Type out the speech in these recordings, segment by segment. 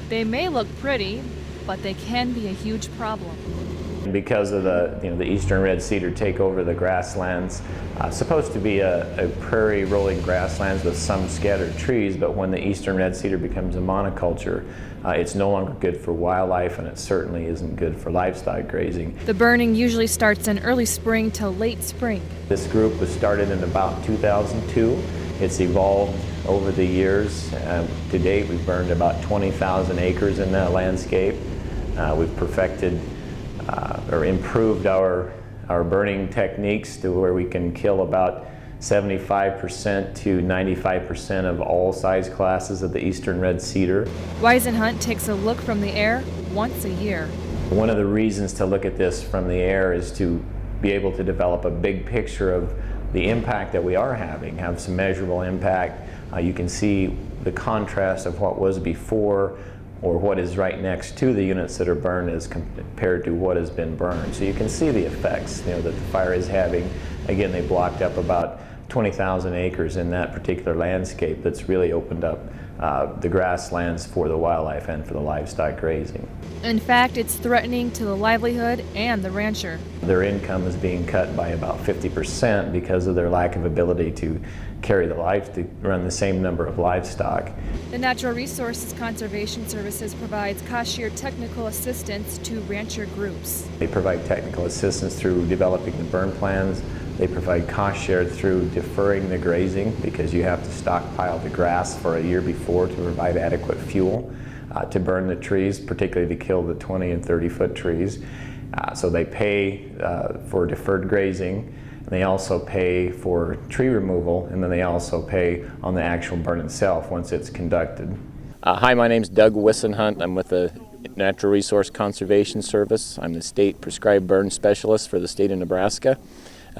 They may look pretty, but they can be a huge problem. Because of the eastern red cedar take over the grasslands, supposed to be a prairie rolling grasslands with some scattered trees, but when the eastern red cedar becomes a monoculture, it's no longer good for wildlife, and it certainly isn't good for livestock grazing. The burning usually starts in early spring till late spring. This group was started in about 2002. It's evolved over the years. To date, we've burned about 20,000 acres in that landscape. We've perfected or improved our burning techniques to where we can kill about 75% to 95% of all size classes of the eastern red cedar. Whisenhunt takes a look from the air once a year. One of the reasons to look at this from the air is to be able to develop a big picture of the impact that we are having, have some measurable impact. You can see the contrast of what was before or what is right next to the units that are burned as compared to what has been burned. So you can see the effects that the fire is having. Again, they blocked up about 20,000 acres in that particular landscape that's really opened up the grasslands for the wildlife and for the livestock grazing. In fact, it's threatening to the livelihood and the rancher. Their income is being cut by about 50% because of their lack of ability to carry to run the same number of livestock. The Natural Resources Conservation Services provides cost-share technical assistance to rancher groups. They provide technical assistance through developing the burn plans. They provide cost share through deferring the grazing because you have to stockpile the grass for a year before to provide adequate fuel to burn the trees, particularly to kill the 20 and 30-foot trees. So they pay for deferred grazing. They also pay for tree removal, and then they also pay on the actual burn itself once it's conducted. Hi, my name's Doug Whisenhunt. I'm with the Natural Resource Conservation Service. I'm the state prescribed burn specialist for the state of Nebraska.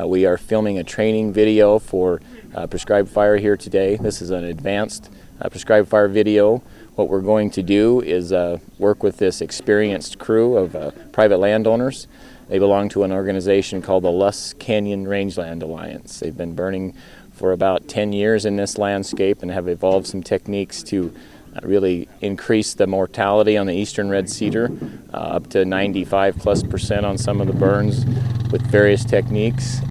We are filming a training video for prescribed fire here today. This is an advanced prescribed fire video. What we're going to do is work with this experienced crew of private landowners. They belong to an organization called the Lusk Canyon Rangeland Alliance. They've been burning for about 10 years in this landscape and have evolved some techniques to really increase the mortality on the eastern red cedar, up to 95+% on some of the burns with various techniques.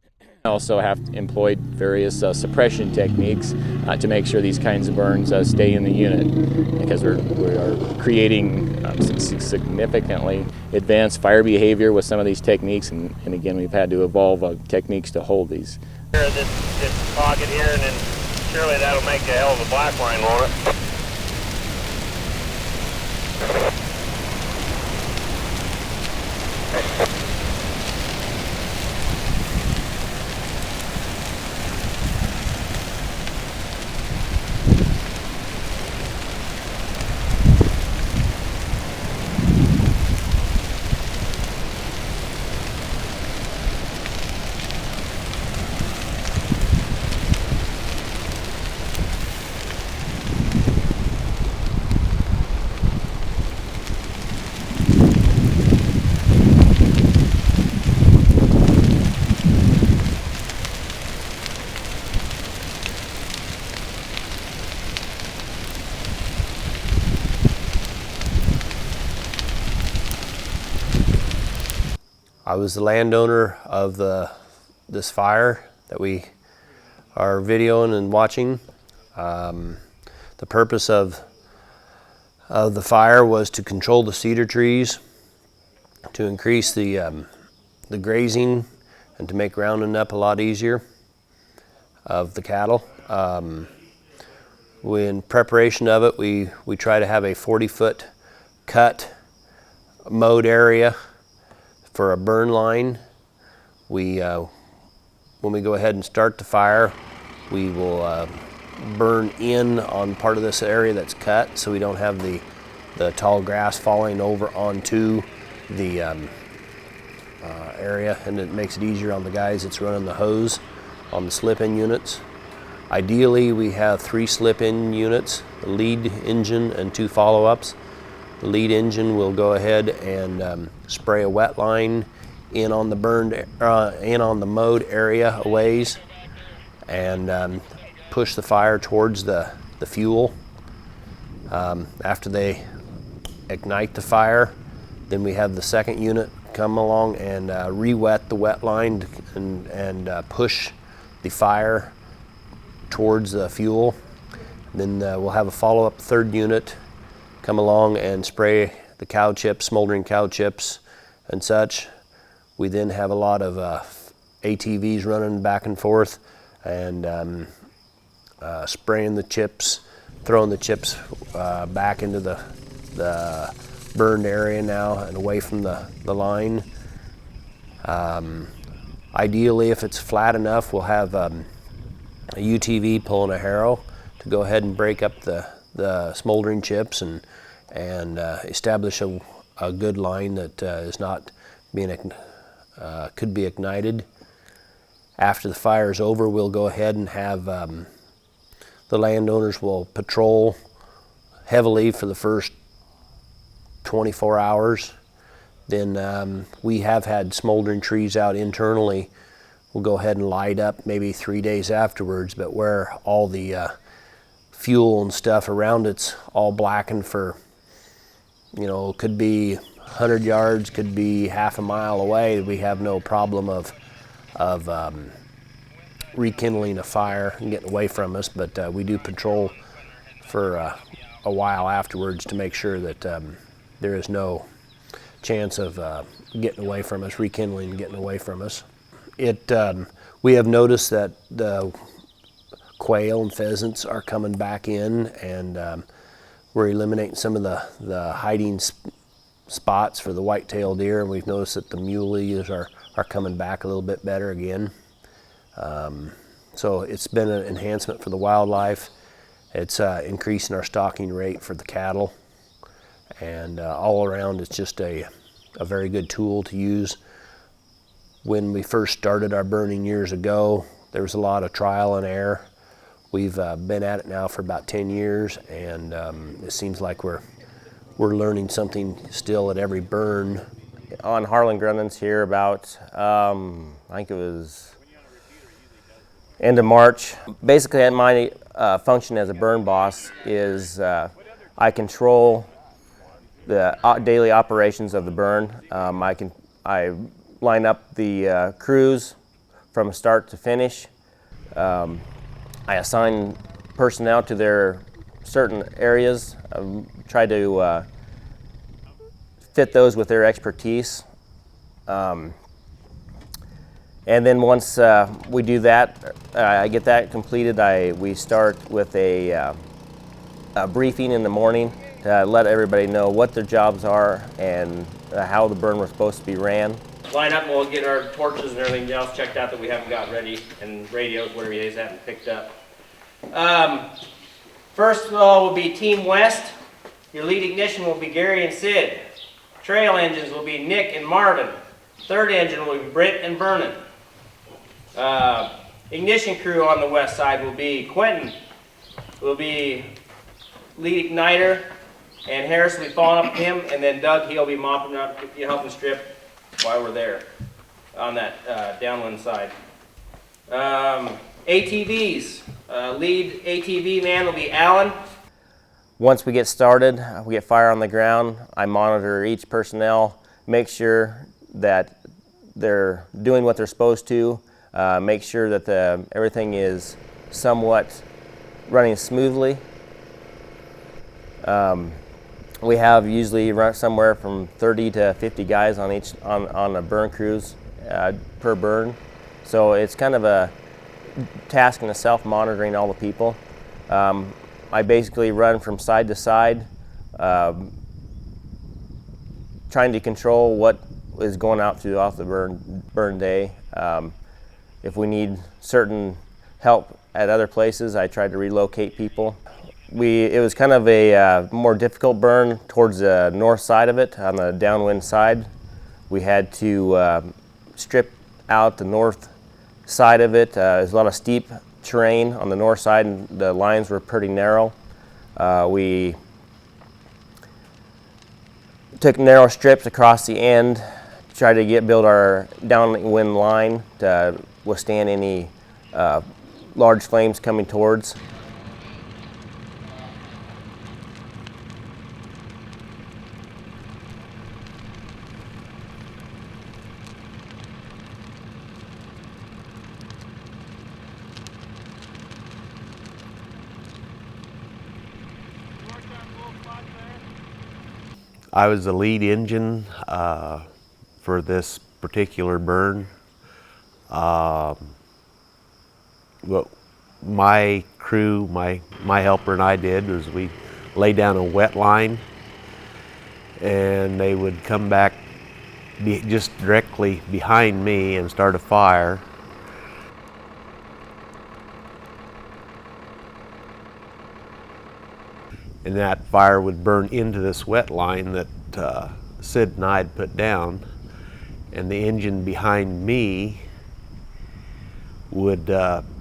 Also have employed various suppression techniques to make sure these kinds of burns stay in the unit, because we are creating significantly advanced fire behavior with some of these techniques, and again we've had to evolve techniques to hold these. This pocket here, and then surely that'll make a hell of a black line, won't it? I was the landowner of this fire that we are videoing and watching. The purpose of the fire was to control the cedar trees, to increase the grazing, and to make rounding up a lot easier of the cattle. In preparation of it, we try to have a 40-foot cut mowed area for a burn line. When we go ahead and start the fire, we will burn in on part of this area that's cut, so we don't have the tall grass falling over onto the area, and it makes it easier on the guys that's running the hose on the slip-in units. Ideally, we have 3 slip-in units, the lead engine and 2 follow-ups. The lead engine will go ahead and spray a wet line in on the mowed area a ways, and push the fire towards the fuel. After they ignite the fire. Then we have the second unit come along and re-wet the wet line and push the fire towards the fuel. Then we'll have a follow-up third unit come along and spray the cow chips, smoldering cow chips and such. We then have a lot of ATVs running back and forth and spraying the chips, throwing the chips back into the burned area now and away from the line. Ideally, if it's flat enough, we'll have a UTV pulling a harrow to go ahead and break up the smoldering chips and establish a good line that is not being could be ignited. After the fire is over, we'll go ahead and have the landowners will patrol heavily for the first 24 hours. Then we have had smoldering trees out internally. We'll go ahead and light up maybe 3 days afterwards, but where all the fuel and stuff around it's all blackened for, could be 100 yards, could be half a mile away. We have no problem of rekindling a fire and getting away from us, but we do patrol for a while afterwards to make sure that there is no chance of getting away from us, rekindling and getting away from us. We have noticed that the quail and pheasants are coming back in, and we're eliminating some of the hiding spots for the white-tailed deer, and we've noticed that the muleys are coming back a little bit better again. So it's been an enhancement for the wildlife. It's increasing our stocking rate for the cattle, and all around it's just a very good tool to use. When we first started our burning years ago, there was a lot of trial and error. We've been at it now for about 10 years, and it seems like we're learning something still at every burn. On Harlan Grunnens here about, I think it was end of March. Basically, my function as a burn boss is I control the daily operations of the burn. I line up the crews from start to finish. I assign personnel to their certain areas. Try to fit those with their expertise. And then once we do that, I get that completed, we start with a briefing in the morning to let everybody know what their jobs are and how the burn was supposed to be ran. Line up and we'll get our torches and everything else checked out that we haven't got ready, and radios, whatever it is, haven't picked up. First of all will be Team West. Your lead ignition will be Gary and Sid. Trail engines will be Nick and Marvin. Third engine will be Britt and Vernon. Ignition crew on the west side will be Quentin, will be lead igniter, and Harris will be following up with him, and then Doug, he'll be mopping up, helping strip while we're there on that downwind side. ATVs, lead ATV man will be Alan. Once we get started, we get fire on the ground, I monitor each personnel, make sure that they're doing what they're supposed to, make sure that everything is somewhat running smoothly. We have usually run somewhere from 30 to 50 guys on the burn crews per burn. So it's kind of a task in itself, monitoring all the people. I basically run from side to side, trying to control what is going out throughout the burn day. If we need certain help at other places, I try to relocate people. It was kind of a more difficult burn towards the north side of it, on the downwind side. We had to strip out the north side of it. There's a lot of steep terrain on the north side, and the lines were pretty narrow. We took narrow strips across the end, tried to build our downwind line to withstand any large flames coming towards. I was the lead engine for this particular burn. What my crew, my helper and I did was we lay down a wet line, and they would come back just directly behind me and start a fire. And that fire would burn into this wet line that Sid and I had put down, and the engine behind me would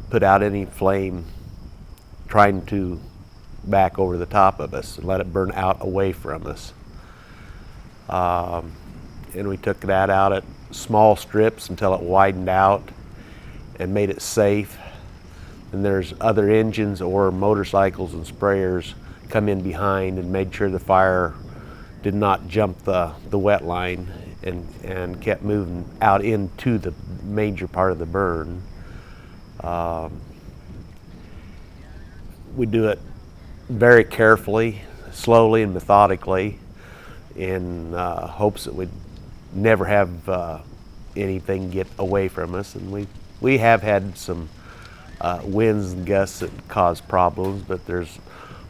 put out any flame trying to back over the top of us and let it burn out away from us. And we took that out at small strips until it widened out and made it safe. And there's other engines or motorcycles and sprayers come in behind and made sure the fire did not jump the wet line and kept moving out into the major part of the burn. We do it very carefully, slowly and methodically, in hopes that we'd never have anything get away from us. And we have had some winds and gusts that cause problems, but there's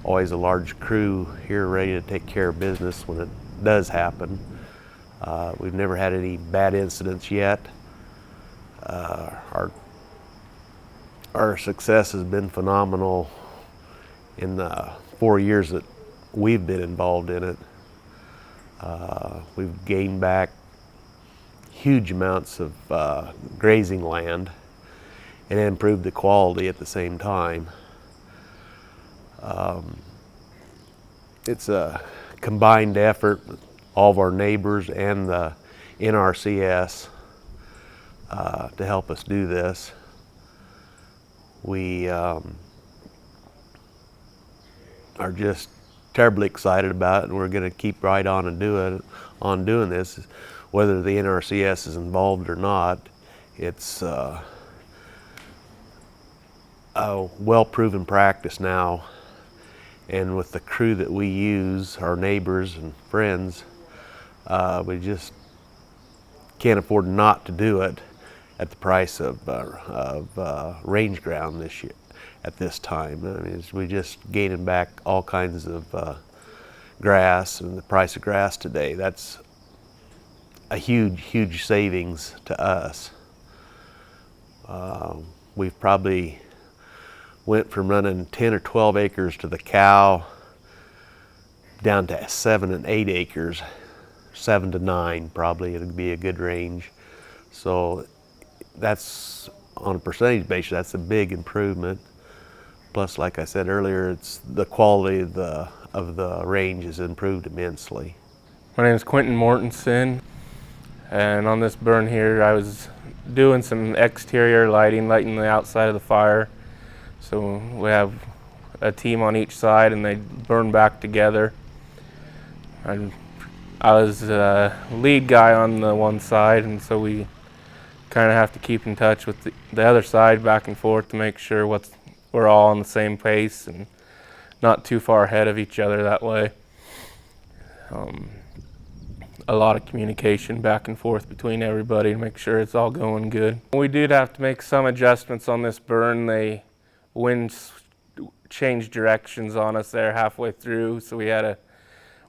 always a large crew here ready to take care of business when it does happen. We've never had any bad incidents yet. Our success has been phenomenal in the 4 years that we've been involved in it. We've gained back huge amounts of grazing land and improved the quality at the same time. It's a combined effort with all of our neighbors and the NRCS to help us do this. We are just terribly excited about it, and we're going to keep right on and doing this, whether the NRCS is involved or not. It's a well-proven practice now, and with the crew that we use, our neighbors and friends, we just can't afford not to do it at the price of range ground this year. At this time, I mean, we're just gaining back all kinds of grass, and the price of grass today, that's a huge savings to us. We've probably went from running 10 or 12 acres to the cow down to 7 and 8 acres, 7 to 9 probably, it'd be a good range. So that's, on a percentage basis, that's a big improvement. Plus, like I said earlier, it's the quality of the range has improved immensely. My name is Quentin Mortensen, and on this burn here I was doing some exterior lighting the outside of the fire. So we have a team on each side and they burn back together. And I was the lead guy on the one side, and so we kind of have to keep in touch with the other side back and forth to make sure we're all on the same pace and not too far ahead of each other that way. A lot of communication back and forth between everybody to make sure it's all going good. We did have to make some adjustments on this burn. Winds changed directions on us there halfway through, so we had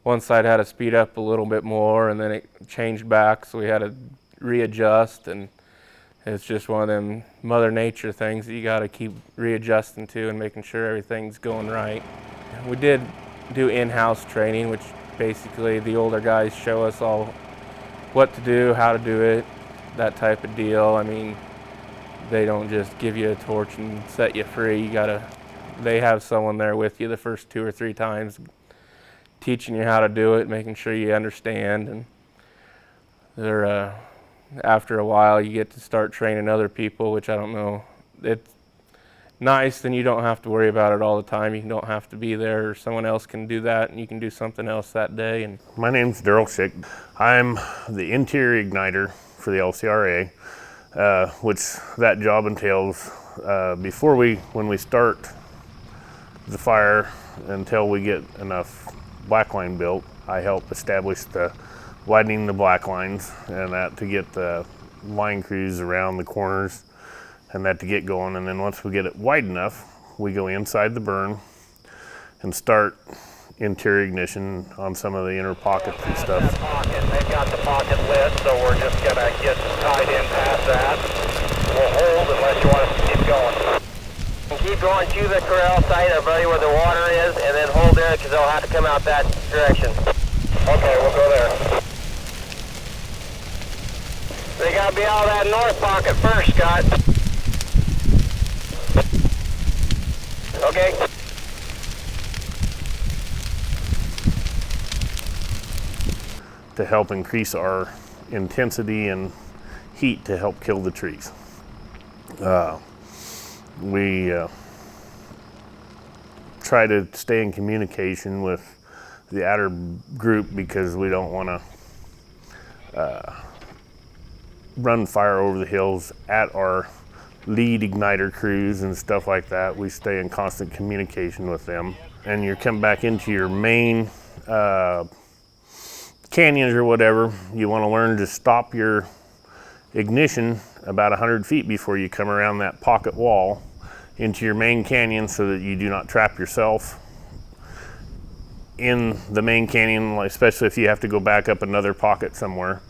one side had to speed up a little bit more, and then it changed back, so we had to readjust, and it's just one of them Mother Nature things that you got to keep readjusting to and making sure everything's going right. We did do in-house training, which basically the older guys show us all what to do, how to do it, that type of deal. I mean, they don't just give you a torch and set you free. They have someone there with you the first 2 or 3 times, teaching you how to do it, making sure you understand, and after a while you get to start training other people, which I don't know. It's nice, then you don't have to worry about it all the time. You don't have to be there, or someone else can do that and you can do something else that day. And my name's Daryl Schick. I'm the interior igniter for the LCRA, which that job entails when we start the fire until we get enough black line built. I help establish the widening the black lines and that to get the line crews around the corners and that to get going. And then once we get it wide enough, we go inside the burn and start interior ignition on some of the inner pockets and stuff. They've got the pocket lit, so we're just gonna get tied in past that. We'll hold unless you want us to keep going. Keep going to the corral site, everybody, where the water is, and then hold there because they'll have to come out that direction. Okay, we'll go there. They gotta be out of that north pocket first, Scott. Okay. To help increase our intensity and heat to help kill the trees. We try to stay in communication with the adder group because we don't want to run fire over the hills at our lead igniter crews and stuff like that. We stay in constant communication with them. And you come back into your main canyons or whatever, you want to learn to stop your ignition about 100 feet before you come around that pocket wall into your main canyon so that you do not trap yourself in the main canyon, especially if you have to go back up another pocket somewhere.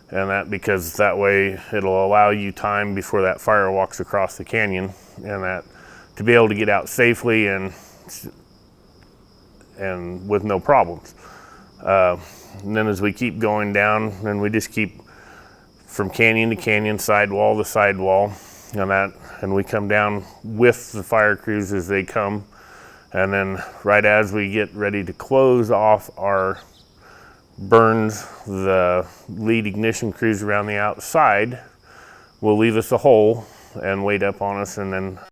And that, because that way it'll allow you time before that fire walks across the canyon, and that to be able to get out safely and with no problems. And then as we keep going down, and we just keep from canyon to canyon, sidewall to sidewall, and we come down with the fire crews as they come. And then right as we get ready to close off our burns, the lead ignition crews around the outside will leave us a hole and wait up on us, and then